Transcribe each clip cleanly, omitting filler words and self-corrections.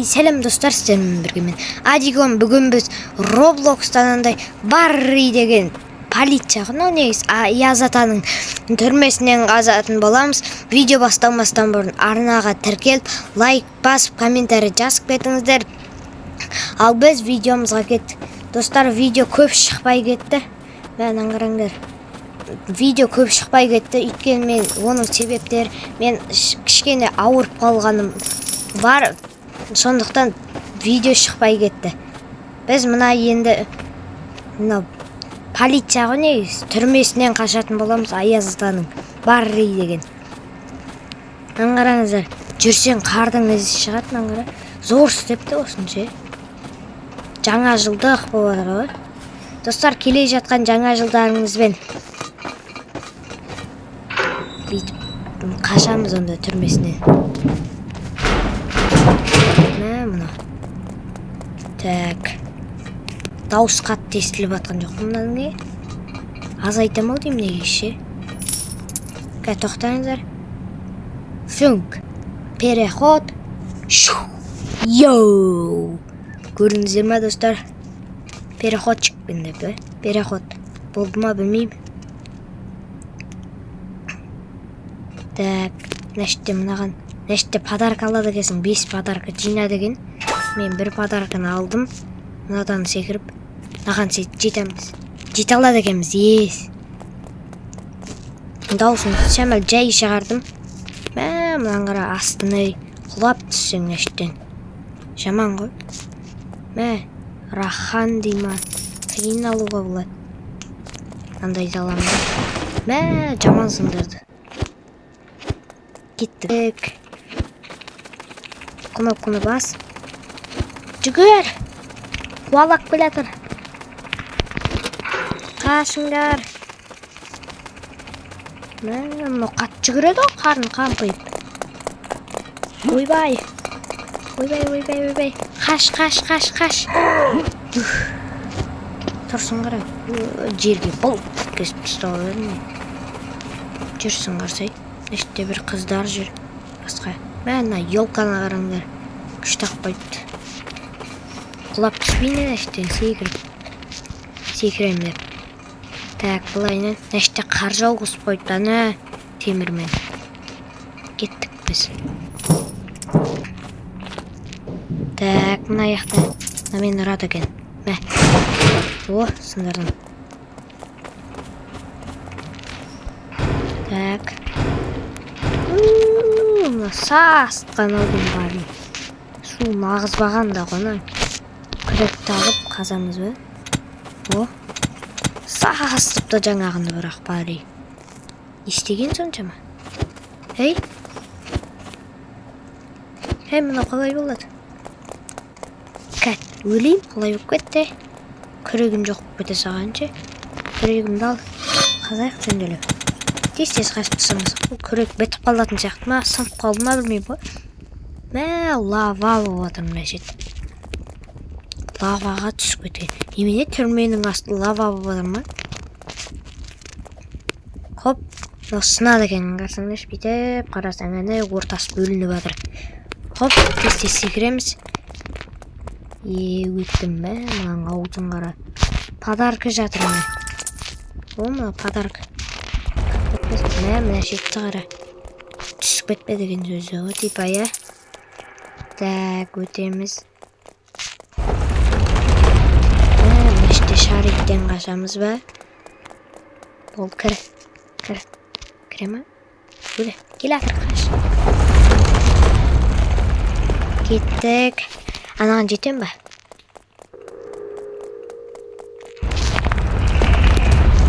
Сәлем достар, сіздермен бірге мен Адигон. Бүгін біз Roblox'тан андай Барри деген полицияны негіз Язатаның түрмесінен қазатын боламыз. Видео бастамастан бұрын арнаға тіркеліп, лайк басып, комментарий жазып кетіңіздер. Ал біз видеомызға кеттік. Достар, видео көп шықпай кетті. Мен аңғараңдар. Видео көп шықпай кетті. Өйткені мен оның себептері, мен кішкене ауырып қалғаным бар. Сондықтан видео шықпай кетті. Біз мына енді полиция ғой негіз түрмесінен қашатын боламыз. Аязатаның Барри деген. Аңғараңыздар, жүрсең қардың ізі шығатын. Аңғара зор істепті осынша. Жаңа жылдық болады ғой. Достар, келе жатқан жаңа жылдарыңызбен бүйтіп қашамыз онда түрмесінен. Мына. Так. Дауыс қатты естіліп жатқан жоқ. Мынаның не? Азайтам ау деймін неге ше? Тоқтаңыздар. Фюнк. Переход. Йоу. Көрдіңіздер ма, достар? Переходчикпен деп, переход. Болды ма, білмеймін. Так, нәште мынаған. Нәште подарка алады екенсің. 5 подарка жина деген. Мен бір подарканы алдым. Мынадан секіріп, мынаған жетеміз. Жете алады екенбіз. Ес. Даусын шамал жай шығардым. Мынадан қара астыны құлап түссең нәштен. Жаман ғой. Рахан дейма. Қиын алуға болады. Андай аламын. Жаман сындырды. Кеттік. Кнопканы бас. Жүгір! Қуалақ келатыр. Қашыңдар. Мұны қат жүгіреді ғой, қарын қампиып. Ойбай. Қаш. Тұрсын қара. Жерге бұл кесіп тұстау өріне. Жүрсің қарсай. Неште бір қыздар жүр. Басқа. Мәна елканы қараңдар. Күш тақпайды. Құлап түспейді нәштен секіремдер. Так, бұлайынан нәште қар жауғыз қойды. Ана темірмен. Кеттік біз. Так, мына аяқта. Мен ұрады екен. О, сындырдым. Так. Састқан алдым барын. Су нағызбаған да ғана. Күректі алып қазамыз ба? О, састып та жаңағынды бірақ Барри. Естеген сонша ма? Эй, мына қалай болады? Кәт, өлейм, қалай болып кетті? Күрегім жоқ болып кете сағанша. Күрегімді ал, қазайық жөнделіп. Тез қашып түсіміз. Күрек бетіп қалатын сияқты ма? Сынып қалды ма білмей бой. Лава болып атырмын мәшет. Лаваға түсіп кеткен. Емене түрменің асты лава болып атыр ма? Хоп, сынады екенін қарсаңдаш бетіп қарасаң әне ортасы бөлініп атыр. Хоп, тез секіреміз. Өттім бә, мұның аузын қара. Подарка жатыр ма? О, мұна подарка. Мына жетті қара. Түсіп кетпе деген сөзі ғой типа, я. Так, өтеміз. Мәште шариктен қашамыз ба? Ол кір. Кіре ма? Өді, кел атыр қаш. Кеттік. Анаған жетем ба?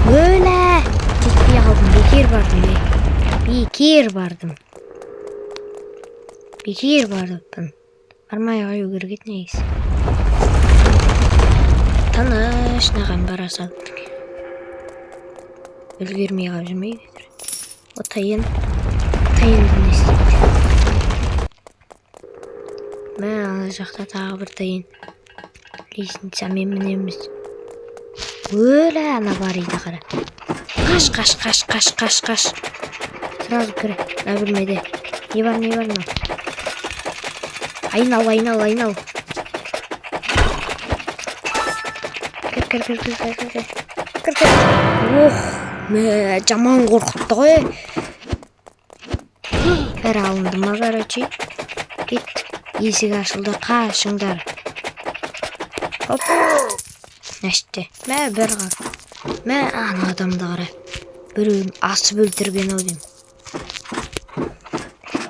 Өлі! Жетпей қалдым, бекер бардым. Бармай ғаю көргет негіз. Таныш наған бара сал. Үлгермей ғап жүрмейді. О, тайынды не істейді. Ана жақта тағы бір тайын. Лесница мен мінеміз. Өлі, ана Барриді қара. Қаш. Сразу кірі. Білмейді. Не бар ма? Айнал. Кір. Ох, жаман қорқытты ғой. Бәрі алынды ма, короче. Кеттік. Есік ашылды, қашыңдар. Хоп. Нәшті. Бір қап. Ана адамды қара. Біреуін асып өлтірген ау деймін.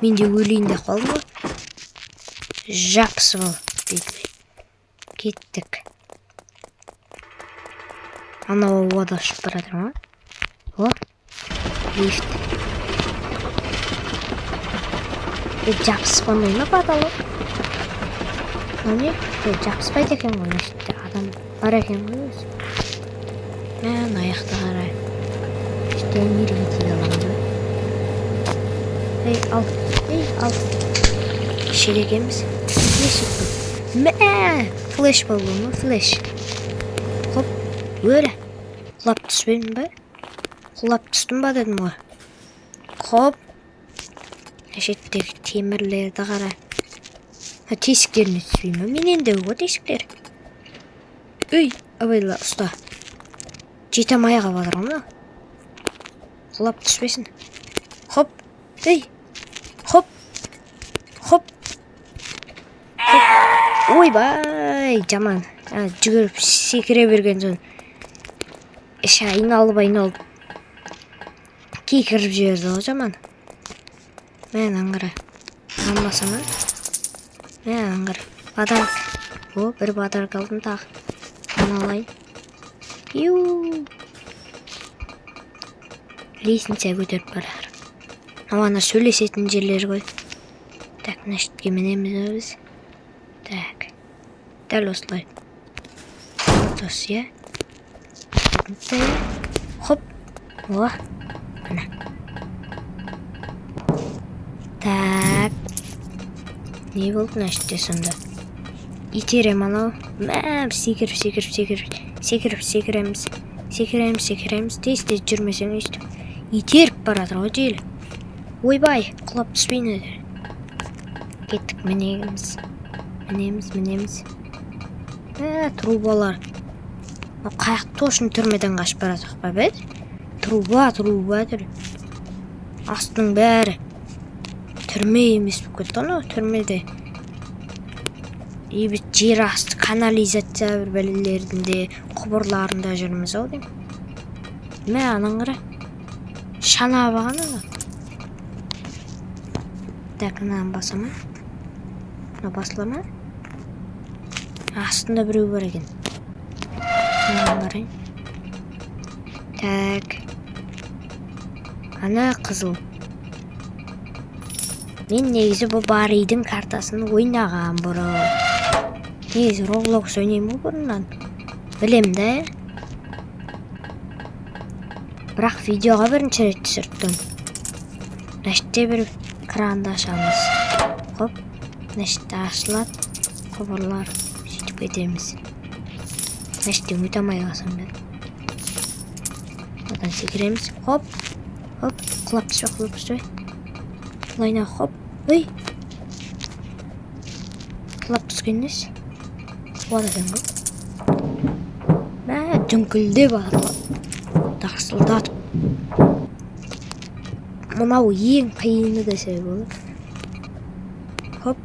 Мен де өлейін де қалдым ғой. Жапсы бол. Кеттік. Анау ода ұшып баратыр ма? О, лифт. Жапыспан ойна бадалы. Не? Жапыспайды екен ғой. Адам бар екен ғой өзі. Аяқты қарай. Нерге тиді аламды. Ал. Шер екенбіз. Флеш болды ма? Флеш. Хоп. Өлі. Құлап түспедім ба? Құлап түстім ба дедім ғой. Хоп. Әшеттегі темірлерді қара. Тесіктеріне түспейм ба? Мен енді ғой тесіктер. Абайла ұста. Жетем аяға бадыр ғымна. Құлап түспесін. Хоп. Хоп. Ойбай, жаман. Жүгіріп секіре берген соң. Іші айналып. Кекіріп жіберді ғой жаман. Мен аңғыра. Алмасама. Мен аңғыра. Бадар. Бір бадар қалдым тағы. Аналайын. Лесінсе көтеріп барар. Ана сөйлесетін жерлер ғой. Так, мәшітке менеміз өз. Так. Дәл осылай. Отос, я. Хоп. О. Ана. Так. Не болды мәшітте сонда? Итерем анау. Секіреміз. Тез жүрмесең өйстіп. Итеріп баратыр ғой желі. Ойбай, құлап түспейін өдір. Кеттік, мінеміз. Трубалар. Қаяқ тошын түрмеден қашып баратық па бәд? Труба түр. Астың бәрі. Түрме емес бұл кетті оны, түрмеде. Біз жер асты канализация бір бәлелерінде, құбырларында жүрміз ау дейм. Анаң қара. Шана бағана да. Так, мынаны басама. Мына басылама. Астында біреу бар екен. Мынаны қарайын. Так. Ана қызыл. Мен негізі бұл баридің картасын ойнаған бұрын. Негізі Roblox ойнайым бұл бұрыннан. Білем да. Бірақ видеоға бірінші рет түсірттім. Нәшітте бір кранды ашамыз. Хоп. Нәшітте ашылады. Құбырлар. Сөйтіп кетеміз. Нәшітте өтамай қалсам бер. Одан секіреміз. Хоп. Құлап түспе. Лайна хоп. Құлап түскеннес. Ода екен ғой. Дүңкілде бар. Тақсылдатып. Мынау ең қиыны десе болады. Хоп.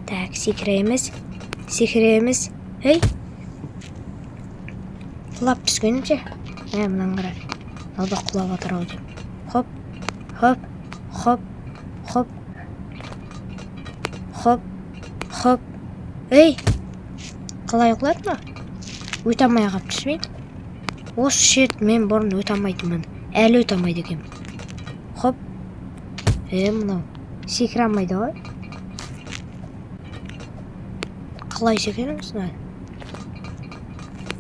Так, секіреміз. Құлап түскенімше. Мұнан қара. Алда құлап атыр ау дейм. Хоп. Қалай құлады ма? Өтамай қап түспейді. Осы шерт мен бұрын өтамайдымын. Әлі өтамайды екем. Хоп. Мынау. Секіре алмайды ғой. Қалай секіреміз?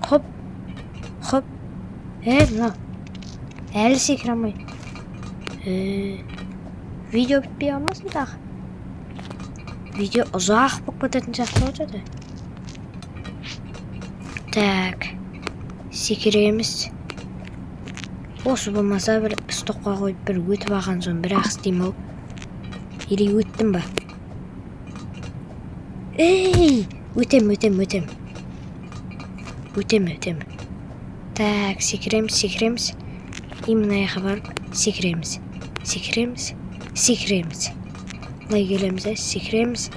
Хоп. Мынау. Әлі секіре алмайды. Видео бітпей алмасын тағы. Видео ұзақ болып кететін сияқты болып жатыр. Так. Секіреміз. Осы болмаса бір стопқа қойып бір өтіп алған соң бір ақ істейм ау. Или өттім ба? Эй, өтем. Так, секіреміз. И мына жаққа барып секіреміз. Былай келеміз, секіреміз.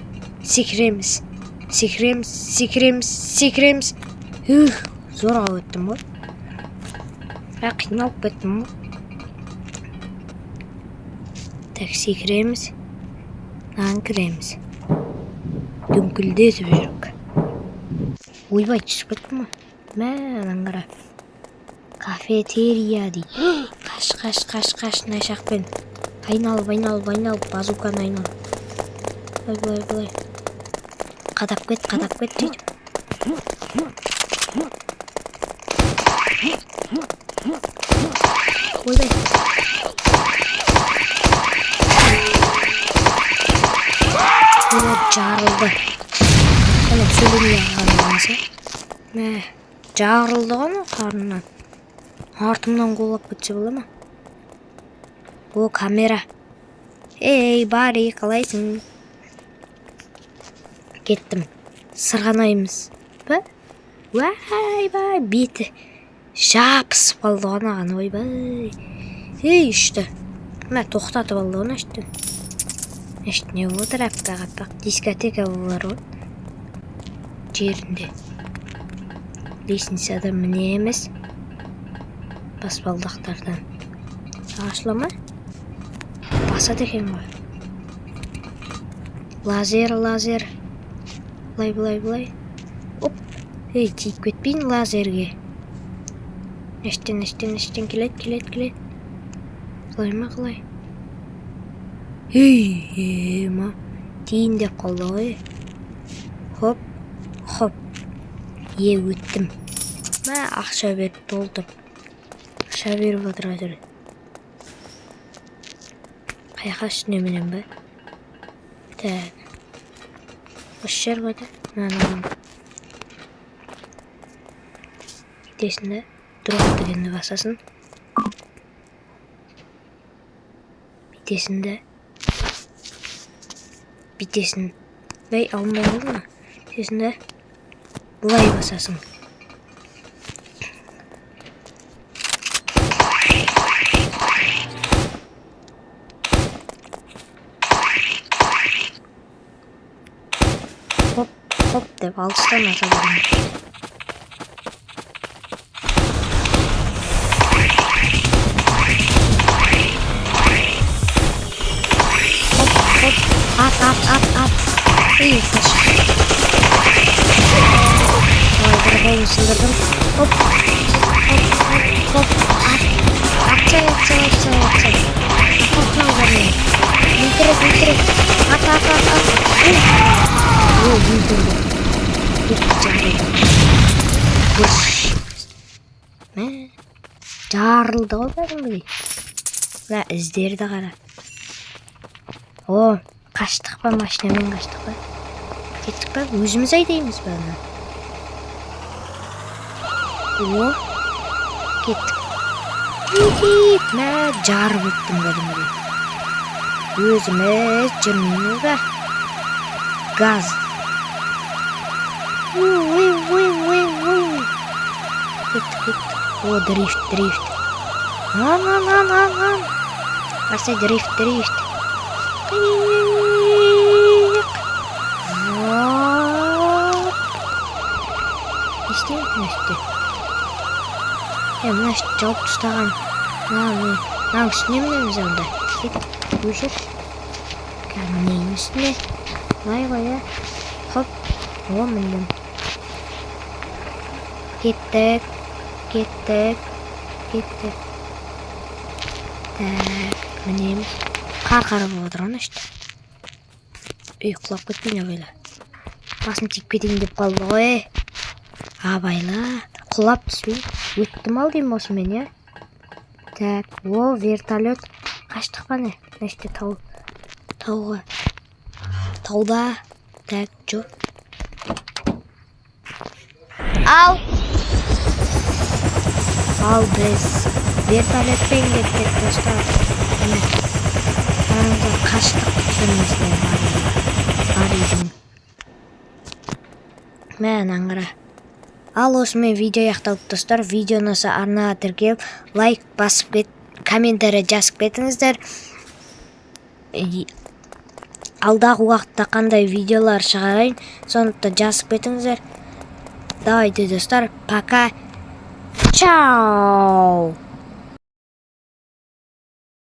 Зорға өттім ғой. Бірақ қиналып кеттім ғой. Так, секіреміз. Мынаған кіреміз. Дүңкілдетіп жүрік. Ойбай, түсіп кеттім ғой. Мә, адан қара. Кафетерия дейді. Қаш, найшақпен. Айналып, базуканы айналып. Былай. Қадап кет дейді. Ойбай. Жарылды. Оны сөйлемей ағанымызы. Мә, жарылды ғана қарыннан. Артымнан қолап кетсе бола ма? О, камера. Эй, Барри, қалайсың? Кеттім. Сырғанаймыз. Ба? Вай, беті. Жапысып қалды ғана, ойбай. Ей, үшті. Мә, тоқтатып алды ғана үшті. Не отыр аппақ дискотека болар ғой. Жерінде. Лестницадан міне емес. Баспалдақтардан. Ашылама? Басады екен ғой. Лазер. Былай. Оп. Ей, тиіп кетпейін лазерге. Эштен келет. Былай ма қалай? Ей, ма. Тиін деп қалды ғой. Хоп. Өттім. Ма, ақша беріп толтып. Ақша беріп отыра жүр. Қайқа үстінеменен ба? Так. Осы жер қойды. Мынаны. Бітесінде дұрап дегенді басасын. Бітесін. Бәй, алынбай болды ма? Бітесінде бұлай басасын. Хоп деп алыстан аса бұрын. Ат. Ей, қаш. Ой, бір қолын сындырдым. Хоп. Атсай. Атсай бармен. Өлтірек. Ат. О, өлтірді. Жарылды ғой бәріңгідей. Мына іздерді қара. О, қаштық па, машинамен қаштық па? Кеттік па? Өзіміз айдаймыз ба? О, кеттік. Мә, жарып өттім бәріңгідей. Өзіміз жүрмейміз ба? Газ. Кеттік. О, дрифт. Ан. Қарсай дрифт. Неште. Мына жауып тұстаған. Мына үстіне мінеміз онда. Өшір. Кәмінейін үстіне. Лай. Хоп. О, міндім. Кеттік. Так, мінеміз. Қарып отырған үшті. Құлап кетпейін абайла. Басым тиіп кетейін деп қалды ғой. Абайла. Құлап түспей. Өттім ал деймін осымен, я? Так, о, вертолет. Қаштық па не? Неште тауға. Тауда. Так, жоқ. Ал біз вертолетпен кеттік достар. Қаштық түсімізде бар үйдің. мен аңыра. Ал осымен видео аяқталды достар. Видео ұнаса арнаға тіркеліп, лайк басып комментарий жазып кетіңіздер. Алдағы уақытта қандай видеолар шығарайын, соны да жазып кетіңіздер. Давайте достар, пока. Чао.